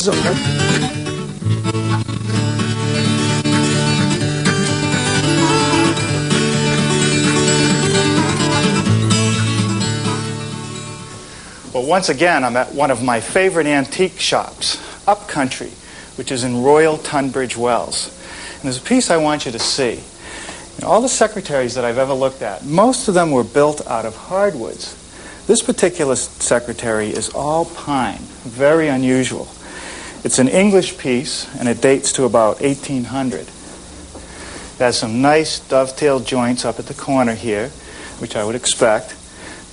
Well, once again, I'm at one of my favorite antique shops, Upcountry, which is in Royal Tunbridge Wells. And there's a piece I want you to see. All the secretaries that I've ever looked at, most of them were built out of hardwoods. This particular secretary is all pine, very unusual. It's an English piece, and it dates to about 1800. It has some nice dovetail joints up at the corner here, which I would expect.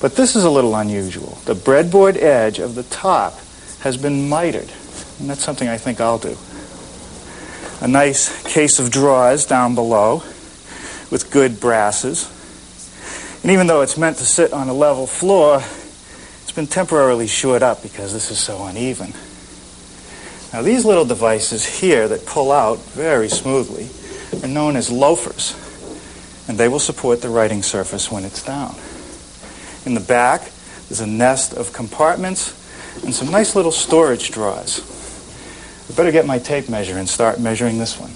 But this is a little unusual. The breadboard edge of the top has been mitered, and that's something I think I'll do. A nice case of drawers down below with good brasses. And even though it's meant to sit on a level floor, it's been temporarily shored up because this is so uneven. Now these little devices here that pull out very smoothly are known as loafers, and they will support the writing surface when it's down. In the back, there's a nest of compartments and some nice little storage drawers. I better get my tape measure and start measuring this one.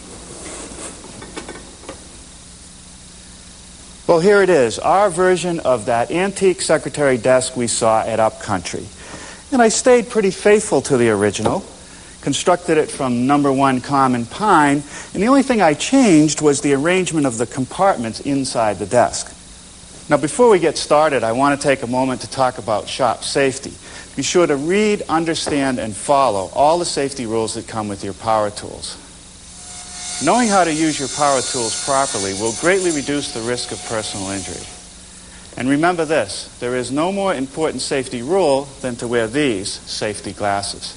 Well, here it is, our version of that antique secretary desk we saw at Upcountry. And I stayed pretty faithful to the original, constructed it from #1 common pine, and the only thing I changed was the arrangement of the compartments inside the desk. Now, before we get started, I want to take a moment to talk about shop safety. Be sure to read, understand, and follow all the safety rules that come with your power tools. Knowing how to use your power tools properly will greatly reduce the risk of personal injury. And remember this, there is no more important safety rule than to wear these safety glasses.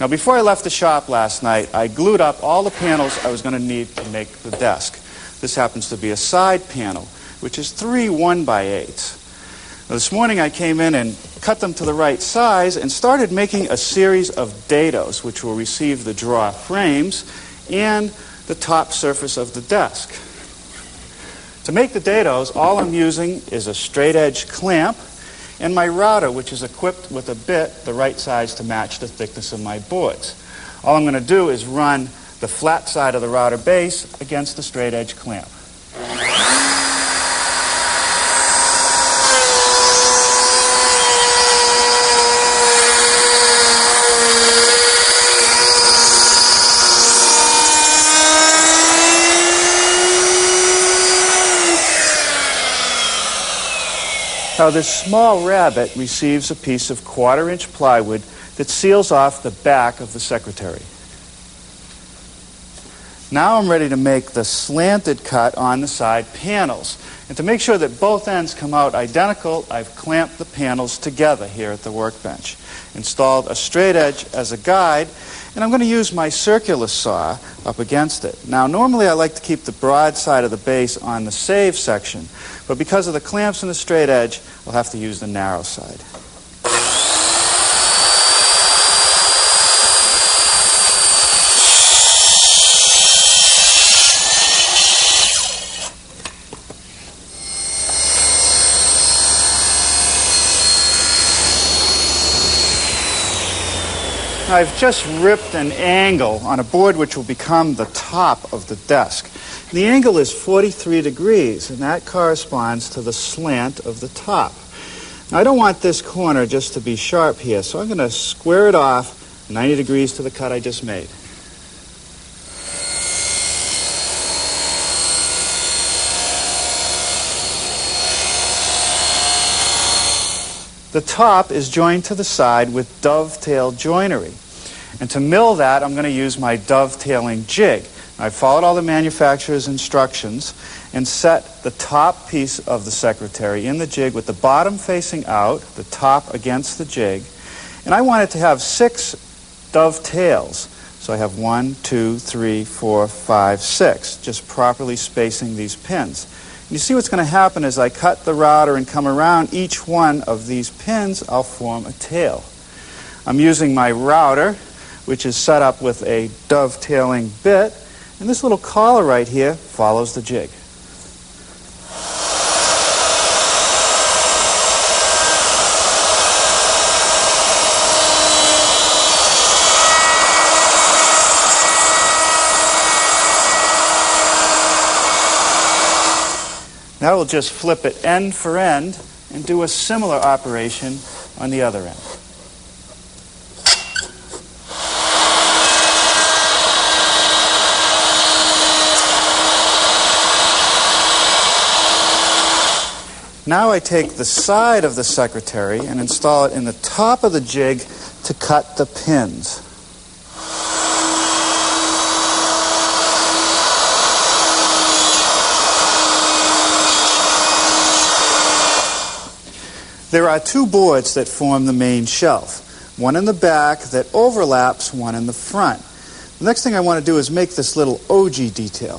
Now, before I left the shop last night, I glued up all the panels I was going to need to make the desk. This happens to be a side panel, which is 3 1x8s. Now, this morning I came in and cut them to the right size and started making a series of dados, which will receive the drawer frames and the top surface of the desk. To make the dados, all I'm using is a straight edge clamp and my router, which is equipped with a bit the right size to match the thickness of my boards. All I'm going to do is run the flat side of the router base against the straight edge clamp. Now, this small rabbet receives a piece of 1/4-inch plywood that seals off the back of the secretary. Now I'm ready to make the slanted cut on the side panels. And to make sure that both ends come out identical, I've clamped the panels together here at the workbench. Installed a straight edge as a guide, and I'm going to use my circular saw up against it. Now, normally I like to keep the broad side of the base on the save section, but because of the clamps and the straight edge, I'll have to use the narrow side. I've just ripped an angle on a board which will become the top of the desk. The angle is 43 degrees, and that corresponds to the slant of the top. Now, I don't want this corner just to be sharp here, so I'm going to square it off 90 degrees to the cut I just made. The top is joined to the side with dovetail joinery. And to mill that, I'm going to use my dovetailing jig. I followed all the manufacturer's instructions and set the top piece of the secretary in the jig with the bottom facing out, the top against the jig. And I want it to have 6 dovetails. So I have 1, 2, 3, 4, 5, 6, just properly spacing these pins. You see what's going to happen is I cut the router and come around each one of these pins, I'll form a tail. I'm using my router, which is set up with a dovetailing bit, and this little collar right here follows the jig. Now we'll just flip it end for end and do a similar operation on the other end. Now I take the side of the secretary and install it in the top of the jig to cut the pins. There are two boards that form the main shelf, one in the back that overlaps one in the front. The next thing I want to do is make this little OG detail.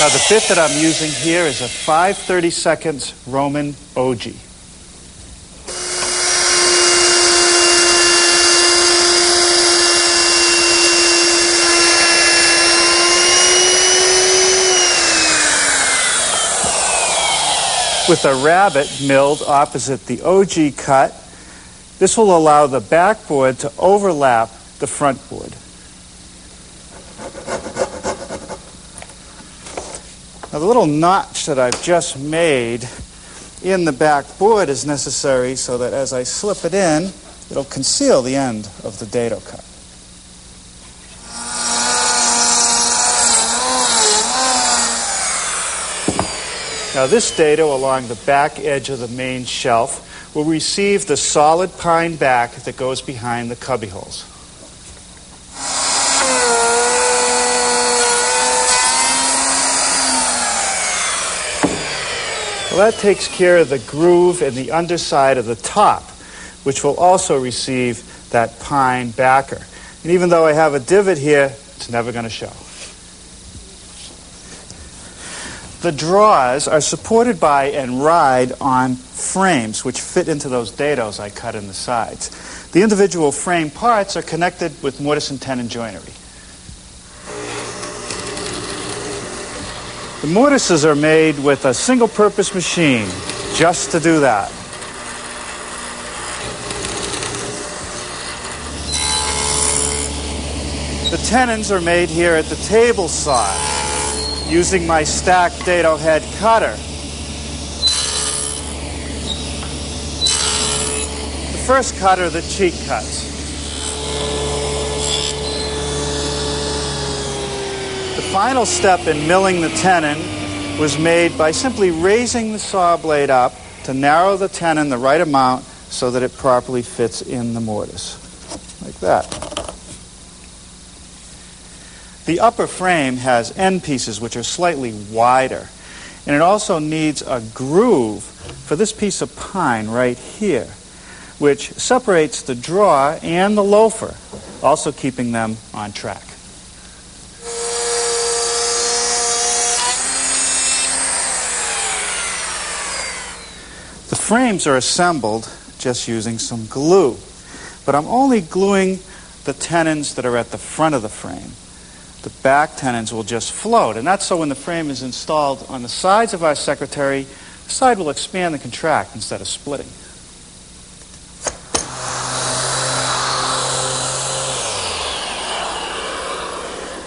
Now the bit that I'm using here is a 5/32 Roman OG. With a rabbet milled opposite the OG cut, this will allow the backboard to overlap the front board. Now the little notch that I've just made in the back board is necessary so that as I slip it in, it'll conceal the end of the dado cut. Now this dado along the back edge of the main shelf will receive the solid pine back that goes behind the cubby holes. Well, that takes care of the groove in the underside of the top, which will also receive that pine backer. And even though I have a divot here, it's never going to show. The drawers are supported by and ride on frames which fit into those dados I cut in the sides. The individual frame parts are connected with mortise and tenon joinery. The mortises are made with a single-purpose machine just to do that. The tenons are made here at the table saw using my stacked dado head cutter. The first cut are the cheek cuts. The final step in milling the tenon was made by simply raising the saw blade up to narrow the tenon the right amount so that it properly fits in the mortise, like that. The upper frame has end pieces which are slightly wider, and it also needs a groove for this piece of pine right here, which separates the drawer and the loafer, also keeping them on track. The frames are assembled just using some glue, but I'm only gluing the tenons that are at the front of the frame. The back tenons will just float, and that's so when the frame is installed on the sides of our secretary, the side will expand and contract instead of splitting.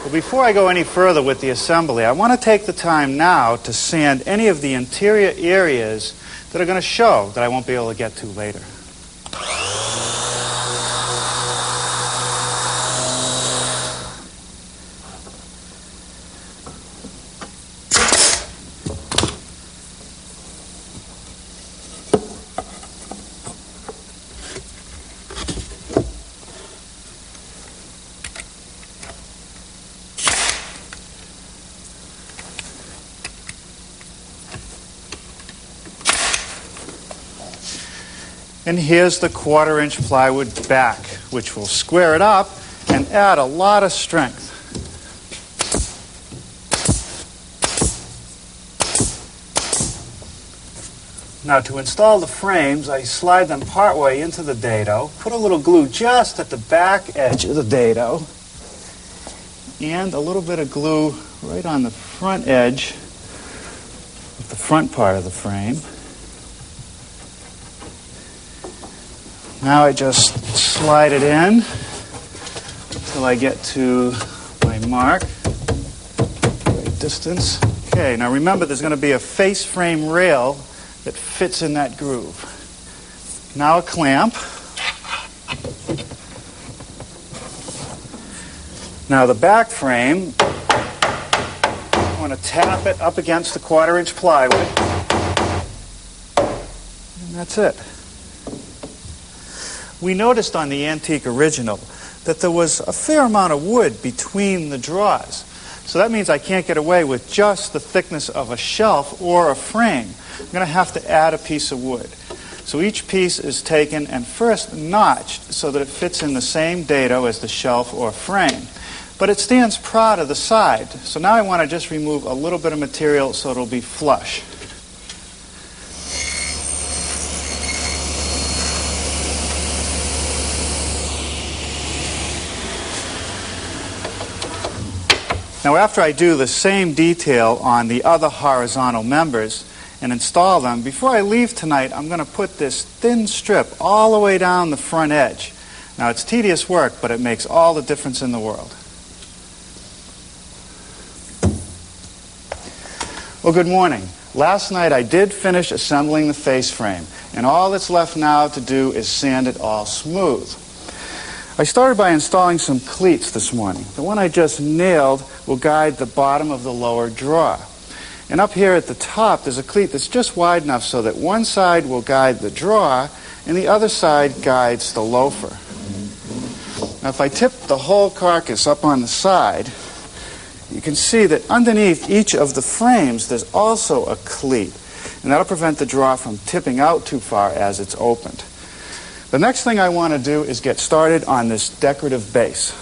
Well, before I go any further with the assembly, I want to take the time now to sand any of the interior areas that are going to show that I won't be able to get to later. And here's the 1/4-inch plywood back, which will square it up and add a lot of strength. Now to install the frames, I slide them partway into the dado, put a little glue just at the back edge of the dado, and a little bit of glue right on the front edge of the front part of the frame. Now I just slide it in until I get to my mark. Right distance. Okay, now remember there's going to be a face frame rail that fits in that groove. Now a clamp. Now the back frame, I want to tap it up against the 1/4-inch plywood. And that's it. We noticed on the antique original that there was a fair amount of wood between the draws. So that means I can't get away with just the thickness of a shelf or a frame. I'm going to have to add a piece of wood. So each piece is taken and first notched so that it fits in the same dado as the shelf or frame. But it stands proud of the side. So now I want to just remove a little bit of material so it'll be flush. Now after I do the same detail on the other horizontal members and install them, before I leave tonight, I'm going to put this thin strip all the way down the front edge. Now it's tedious work, but it makes all the difference in the world. Well, good morning. Last night I did finish assembling the face frame, and all that's left now to do is sand it all smooth. I started by installing some cleats this morning. The one I just nailed will guide the bottom of the lower drawer. And up here at the top, there's a cleat that's just wide enough so that one side will guide the drawer and the other side guides the loafer. Now, if I tip the whole carcass up on the side, you can see that underneath each of the frames, there's also a cleat. And that'll prevent the drawer from tipping out too far as it's opened. The next thing I want to do is get started on this decorative base.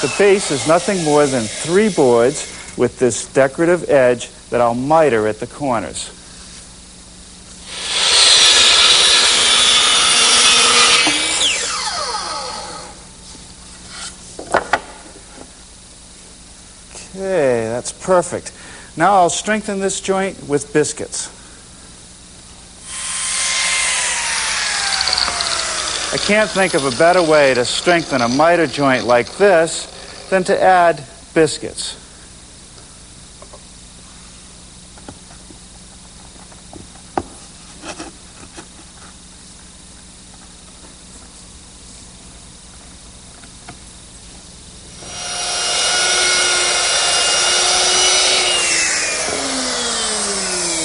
The base is nothing more than 3 boards with this decorative edge that I'll miter at the corners. Okay, that's perfect. Now I'll strengthen this joint with biscuits. I can't think of a better way to strengthen a miter joint like this than to add biscuits.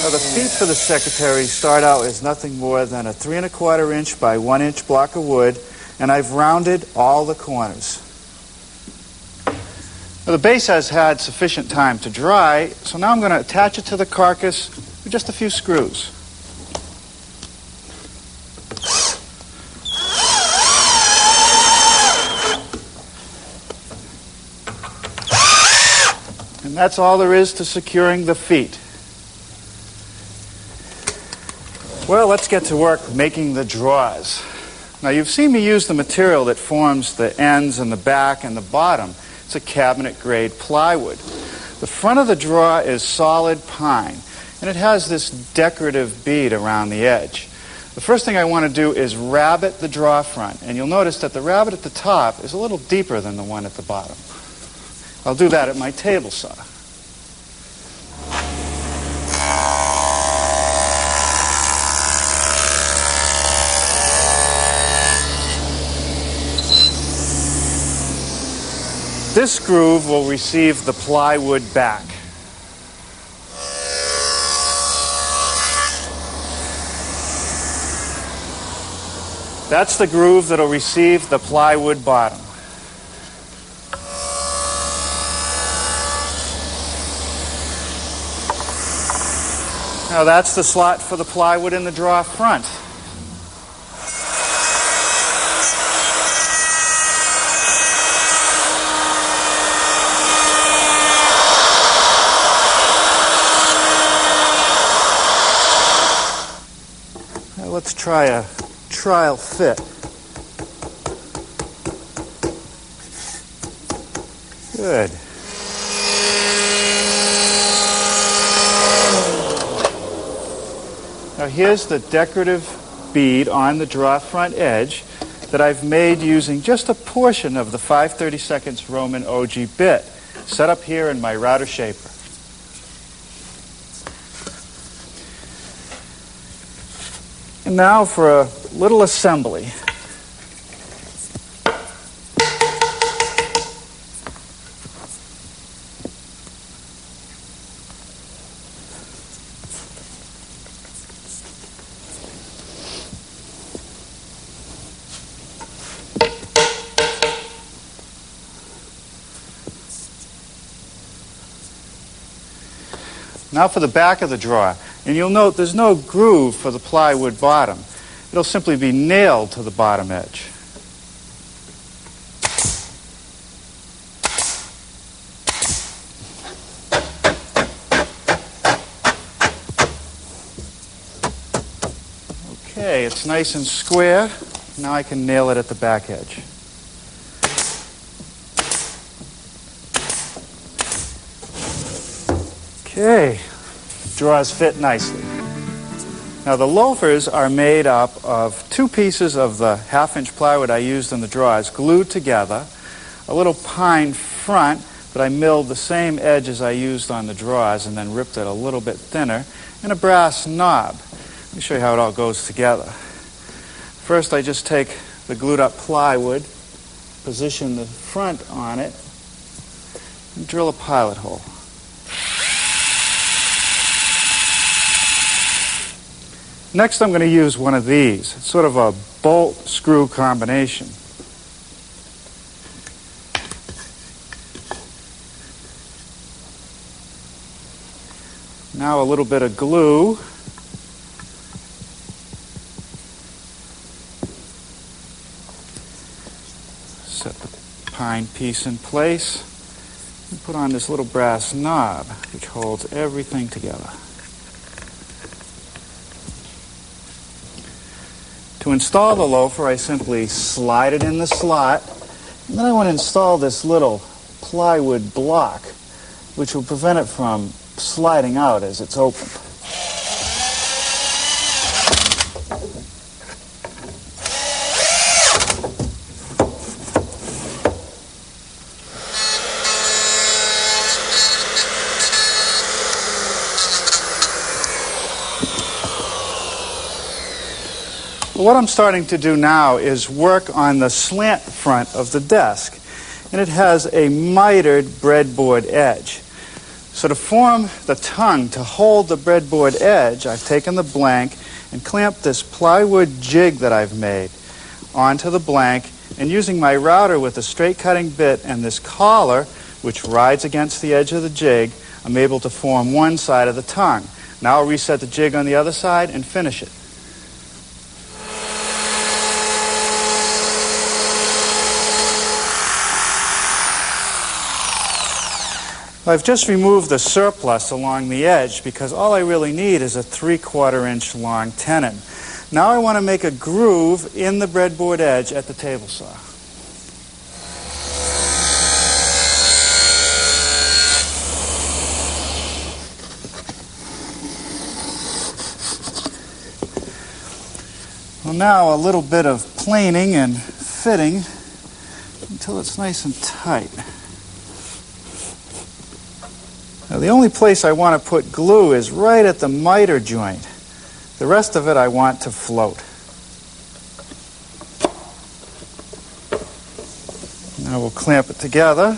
Now the feet for the secretary start out as nothing more than a 3 1/4 inch by 1 inch block of wood, and I've rounded all the corners. Now the base has had sufficient time to dry, so now I'm going to attach it to the carcass with just a few screws. And that's all there is to securing the feet. Well, let's get to work making the drawers. Now, you've seen me use the material that forms the ends and the back and the bottom. It's a cabinet-grade plywood. The front of the drawer is solid pine, and it has this decorative bead around the edge. The first thing I want to do is rabbet the drawer front, and you'll notice that the rabbet at the top is a little deeper than the one at the bottom. I'll do that at my table saw. This groove will receive the plywood back. That's the groove that'll receive the plywood bottom. Now that's the slot for the plywood in the drawer front. Let's try a trial fit. Good. Now here's the decorative bead on the draw front edge that I've made using just a portion of the 5/32 Roman OG bit set up here in my router shaper. And now for a little assembly. Now for the back of the drawer. And you'll note there's no groove for the plywood bottom. It'll simply be nailed to the bottom edge. Okay, it's nice and square. Now I can nail it at the back edge. Okay, drawers fit nicely. Now the loafers are made up of 2 pieces of the 1/2-inch plywood I used in the drawers glued together, a little pine front that I milled the same edge as I used on the drawers and then ripped it a little bit thinner, and a brass knob. Let me show you how it all goes together. First I just take the glued up plywood, position the front on it, and drill a pilot hole. Next I'm going to use one of these. It's sort of a bolt-screw combination. Now a little bit of glue. Set the pine piece in place and put on this little brass knob which holds everything together. To install the loafer, I simply slide it in the slot, and then I want to install this little plywood block, which will prevent it from sliding out as it's opened. What I'm starting to do now is work on the slant front of the desk, and it has a mitered breadboard edge. So to form the tongue to hold the breadboard edge, I've taken the blank and clamped this plywood jig that I've made onto the blank, and using my router with a straight cutting bit and this collar, which rides against the edge of the jig, I'm able to form one side of the tongue. Now I'll reset the jig on the other side and finish it. I've just removed the surplus along the edge because all I really need is a 3/4 inch long tenon. Now I want to make a groove in the breadboard edge at the table saw. Well, now a little bit of planing and fitting until it's nice and tight. Now, the only place I want to put glue is right at the miter joint. The rest of it I want to float. Now we'll clamp it together.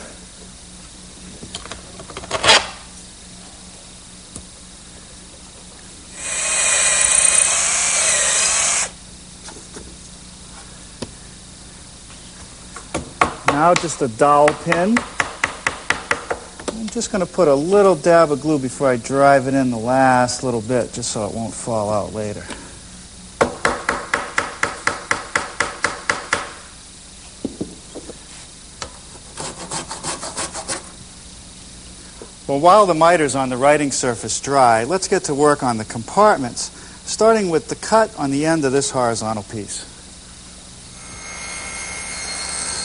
Now just a dowel pin. I'm just going to put a little dab of glue before I drive it in the last little bit, just so it won't fall out later. Well, while the miter's on the writing surface dry, let's get to work on the compartments, starting with the cut on the end of this horizontal piece.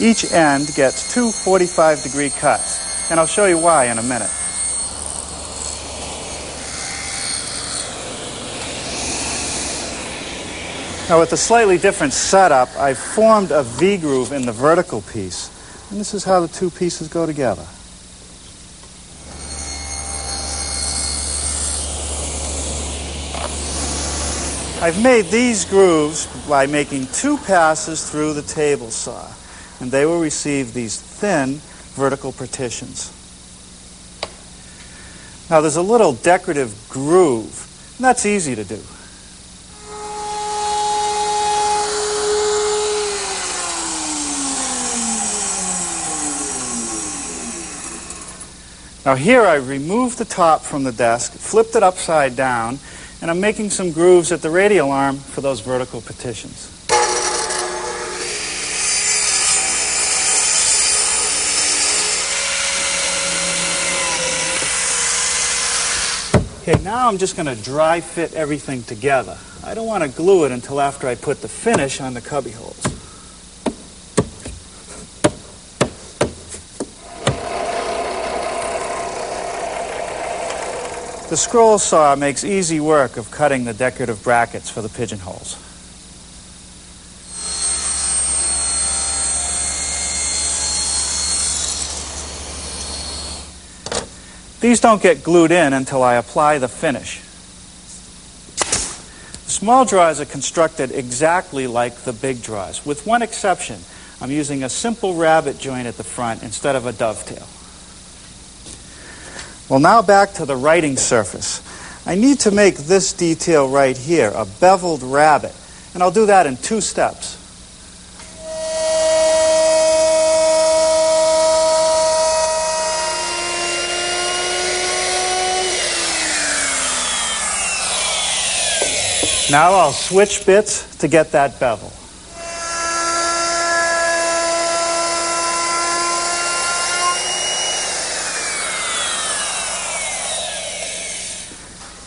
Each end gets 2 45-degree cuts. And I'll show you why in a minute. Now with a slightly different setup, I've formed a V-groove in the vertical piece. And this is how the two pieces go together. I've made these grooves by making 2 passes through the table saw, and they will receive these thin vertical partitions. Now there's a little decorative groove, and that's easy to do. Now here I removed the top from the desk, flipped it upside down, and I'm making some grooves at the radial arm for those vertical partitions. Okay, now I'm just going to dry fit everything together. I don't want to glue it until after I put the finish on the cubby holes. The scroll saw makes easy work of cutting the decorative brackets for the pigeonholes. These don't get glued in until I apply the finish. The small drawers are constructed exactly like the big drawers, with one exception. I'm using a simple rabbet joint at the front instead of a dovetail. Well, now back to the writing surface. I need to make this detail right here, a beveled rabbet, and I'll do that in 2 steps. Now I'll switch bits to get that bevel.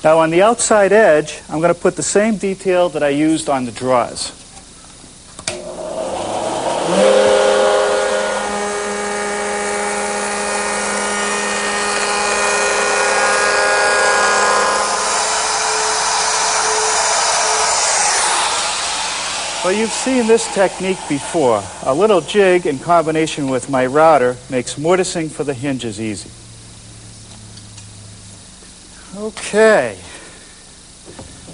Now on the outside edge, I'm going to put the same detail that I used on the drawers. Well, you've seen this technique before. A little jig in combination with my router makes mortising for the hinges easy. Okay,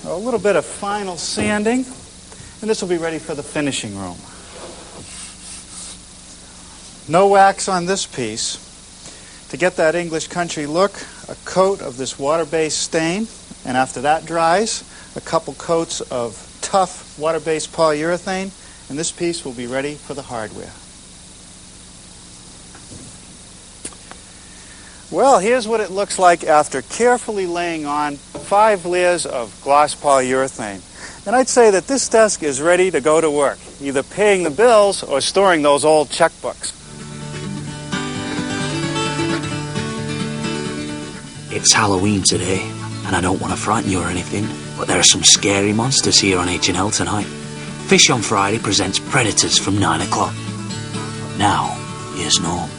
a little bit of final sanding, and this will be ready for the finishing room. No wax on this piece. To get that English country look, a coat of this water-based stain, and after that dries, a couple coats of tough water-based polyurethane, and this piece will be ready for the hardware. Well, here's what it looks like after carefully laying on 5 layers of gloss polyurethane. And I'd say that this desk is ready to go to work, either paying the bills or storing those old checkbooks. It's Halloween today, and I don't want to frighten you or anything, but there are some scary monsters here on H&L tonight. Fish on Friday presents Predators from 9 o'clock. But now, here's Norm.